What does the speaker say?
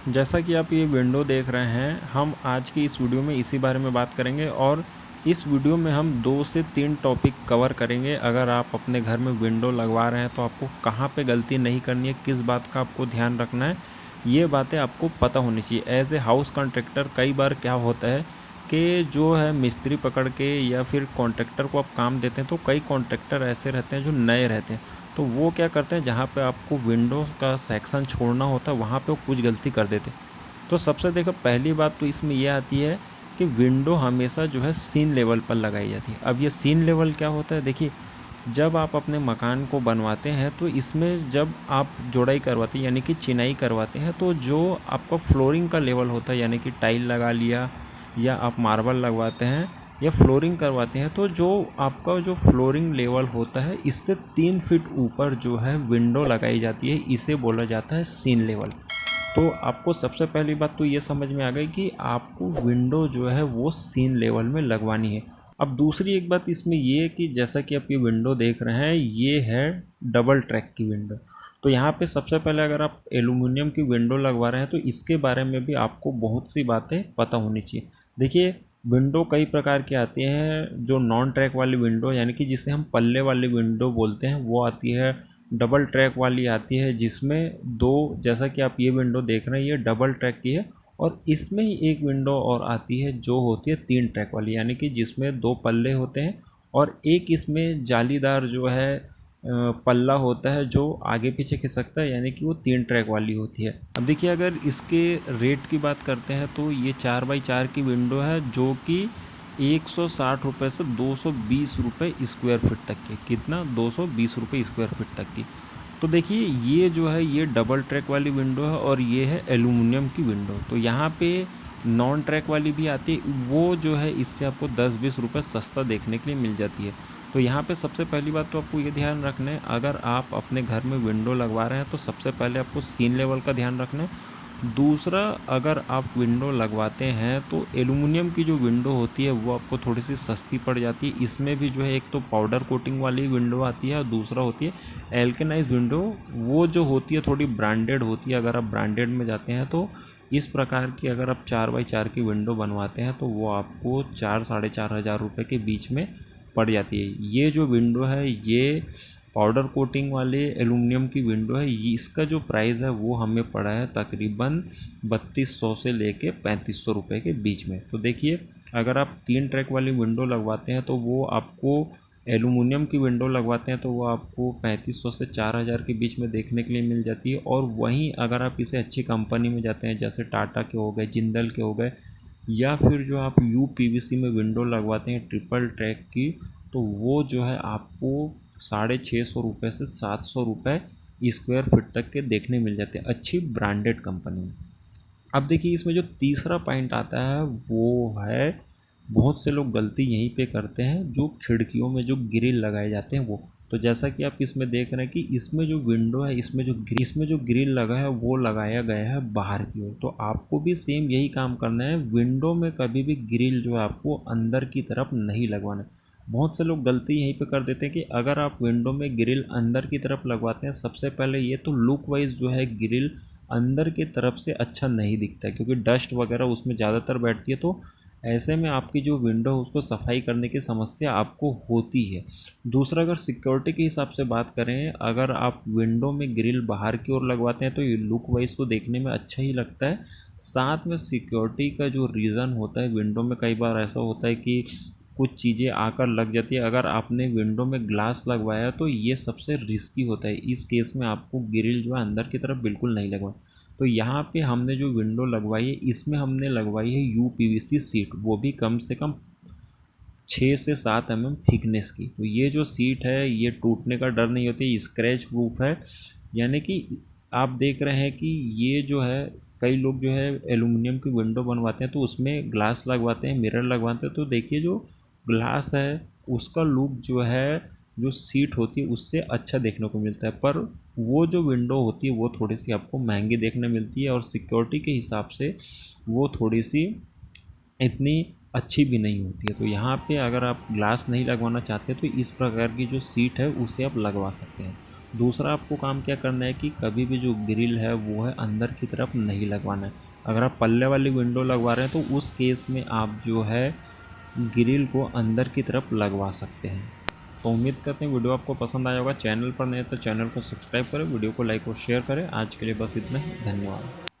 जैसा कि आप ये विंडो देख रहे हैं, हम आज की इस वीडियो में इसी बारे में बात करेंगे और इस वीडियो में हम 2 से 3 टॉपिक कवर करेंगे। अगर आप अपने घर में विंडो लगवा रहे हैं तो आपको कहाँ पे गलती नहीं करनी है, किस बात का आपको ध्यान रखना है, ये बातें आपको पता होनी चाहिए। एज ए हाउस कॉन्ट्रैक्टर कई बार क्या होता है कि जो है मिस्त्री पकड़ के या फिर कॉन्ट्रैक्टर को आप काम देते हैं, तो कई कॉन्ट्रैक्टर ऐसे रहते हैं जो नए रहते हैं, तो वो क्या करते हैं, जहाँ पे आपको विंडोज़ का सेक्शन छोड़ना होता है वहाँ पे वो कुछ गलती कर देते हैं। तो सबसे देखो पहली बात तो इसमें ये आती है कि विंडो हमेशा जो है सीन लेवल पर लगाई जाती है। अब ये सीन लेवल क्या होता है, देखिए जब आप अपने मकान को बनवाते हैं तो इसमें जब आप जोड़ाई करवाते हैं यानी कि चिनाई करवाते हैं, तो जो आपका फ्लोरिंग का लेवल होता है यानी कि टाइल लगा लिया या आप मार्बल लगवाते हैं या फ्लोरिंग करवाते हैं, तो जो आपका जो फ्लोरिंग लेवल होता है इससे 3 फीट ऊपर जो है विंडो लगाई जाती है, इसे बोला जाता है सीन लेवल। तो आपको सबसे पहली बात तो ये समझ में आ गई कि आपको विंडो जो है वो सीन लेवल में लगवानी है। अब दूसरी एक बात इसमें ये है कि जैसा कि आप ये विंडो देख रहे हैं, ये है डबल ट्रैक की विंडो। तो यहाँ पे सबसे पहले अगर आप एल्युमिनियम की विंडो लगवा रहे हैं तो इसके बारे में भी आपको बहुत सी बातें पता होनी चाहिए। देखिए विंडो कई प्रकार की आती हैं। जो नॉन ट्रैक वाली विंडो यानी कि जिसे हम पल्ले वाली विंडो बोलते हैं वो आती है। डबल ट्रैक वाली आती है जिसमें दो, जैसा कि आप ये विंडो देख रहे हैं ये डबल ट्रैक की है। और इसमें ही एक विंडो और आती है जो होती है 3 ट्रैक वाली, यानी कि जिसमें 2 पल्ले होते हैं और एक इसमें जालीदार जो है पल्ला होता है जो आगे पीछे खिसकता है, यानी कि वो 3 ट्रैक वाली होती है। अब देखिए अगर इसके रेट की बात करते हैं तो ये 4x4 की विंडो है जो कि 160 रुपये से 220 रुपये स्क्वायर फीट तक की। कितना? 220 रुपये स्क्वायर फीट तक की। तो देखिए ये जो है ये डबल ट्रैक वाली विंडो है और ये है एल्युमिनियम की विंडो। तो यहाँ पे नॉन ट्रैक वाली भी आती है, वो जो है इससे आपको 10-20 रुपये सस्ता देखने के लिए मिल जाती है। तो यहाँ पे सबसे पहली बात तो आपको ये ध्यान रखना है, अगर आप अपने घर में विंडो लगवा रहे हैं तो सबसे पहले आपको सीन लेवल का ध्यान रखना है। दूसरा, अगर आप विंडो लगवाते हैं तो एल्युमिनियम की जो विंडो होती है वो आपको थोड़ी सी सस्ती पड़ जाती है। इसमें भी जो है एक तो पाउडर कोटिंग वाली विंडो आती है और दूसरा होती है एल्केनाइज विंडो। वो जो होती है थोड़ी ब्रांडेड होती है। अगर आप ब्रांडेड में जाते हैं तो इस प्रकार की अगर आप 4x4 की विंडो बनवाते हैं तो वो आपको 4-4.5 हज़ार रुपये के बीच में पड़ जाती है। ये जो विंडो है ये पाउडर कोटिंग वाले एल्युमिनियम की विंडो है। ये इसका जो प्राइस है वो हमें पड़ा है तकरीबन 3200 से लेके 3500 रुपये के बीच में। तो देखिए अगर आप 3 ट्रैक वाली विंडो लगवाते हैं तो वो आपको, एल्युमिनियम की विंडो लगवाते हैं तो वो आपको 3500 से 4000 के बीच में देखने के लिए मिल जाती है। और वहीं अगर आप इसे अच्छी कंपनी में जाते हैं जैसे टाटा के हो गए, जिंदल के हो गए, या फिर जो आप यूपीवीसी में विंडो लगवाते हैं ट्रिपल ट्रैक की, तो वो जो है आपको 650 रुपये से 700 रुपये स्क्वायर फीट तक के देखने मिल जाते हैं अच्छी ब्रांडेड कंपनी में। अब देखिए इसमें जो तीसरा पॉइंट आता है वो है, बहुत से लोग गलती यहीं पे करते हैं, जो खिड़कियों में जो ग्रिल लगाए जाते हैं वो। तो जैसा कि आप इसमें देख रहे हैं कि इसमें जो विंडो है इसमें जो ग्रिल लगा है वो लगाया गया है बाहर की ओर। तो आपको भी सेम यही काम करना है, विंडो में कभी भी ग्रिल जो है आपको अंदर की तरफ नहीं लगवाना है। बहुत से लोग गलती यहीं पे कर देते हैं कि अगर आप विंडो में ग्रिल अंदर की तरफ लगवाते हैं, सबसे पहले ये तो लुक वाइज जो है ग्रिल अंदर की तरफ से अच्छा नहीं दिखता है क्योंकि डस्ट वगैरह उसमें ज़्यादातर बैठती है। तो ऐसे में आपकी जो विंडो है उसको सफाई करने की समस्या आपको होती है। दूसरा, अगर सिक्योरिटी के हिसाब से बात करें, अगर आप विंडो में ग्रिल बाहर की ओर लगवाते हैं तो ये लुक वाइज तो देखने में अच्छा ही लगता है, साथ में सिक्योरिटी का जो रीज़न होता है, विंडो में कई बार ऐसा होता है कि कुछ चीज़ें आकर लग जाती है। अगर आपने विंडो में ग्लास लगवाया तो ये सबसे रिस्की होता है। इस केस में आपको ग्रिल जो है अंदर की तरफ बिल्कुल नहीं लगवाए। तो यहाँ पे हमने जो विंडो लगवाई है इसमें हमने लगवाई है यूपीवीसी सीट, वो भी कम से कम 6 से 7 mm थिकनेस की। तो ये जो सीट है ये टूटने का डर नहीं होती, स्क्रैच प्रूफ है। यानी कि आप देख रहे हैं कि ये जो है, कई लोग जो है एल्युमिनियम की विंडो बनवाते हैं तो उसमें ग्लास लगवाते हैं, मिरर लगवाते हैं, तो देखिए जो ग्लास है उसका लुक जो है, जो सीट होती है उससे अच्छा देखने को मिलता है, पर वो जो विंडो होती है वो थोड़ी सी आपको महंगी देखने मिलती है और सिक्योरिटी के हिसाब से वो थोड़ी सी इतनी अच्छी भी नहीं होती है। तो यहाँ पे अगर आप ग्लास नहीं लगवाना चाहते तो इस प्रकार की जो सीट है उसे आप लगवा सकते हैं। दूसरा आपको काम क्या करना है कि कभी भी जो ग्रिल है वो है अंदर की तरफ नहीं लगवाना है। अगर आप पल्ले वाली विंडो लगवा रहे हैं तो उस केस में आप जो है ग्रिल को अंदर की तरफ लगवा सकते हैं। तो उम्मीद करते हैं वीडियो आपको पसंद आया होगा। चैनल पर नए तो चैनल को सब्सक्राइब करें, वीडियो को लाइक और शेयर करें। आज के लिए बस इतना ही, धन्यवाद।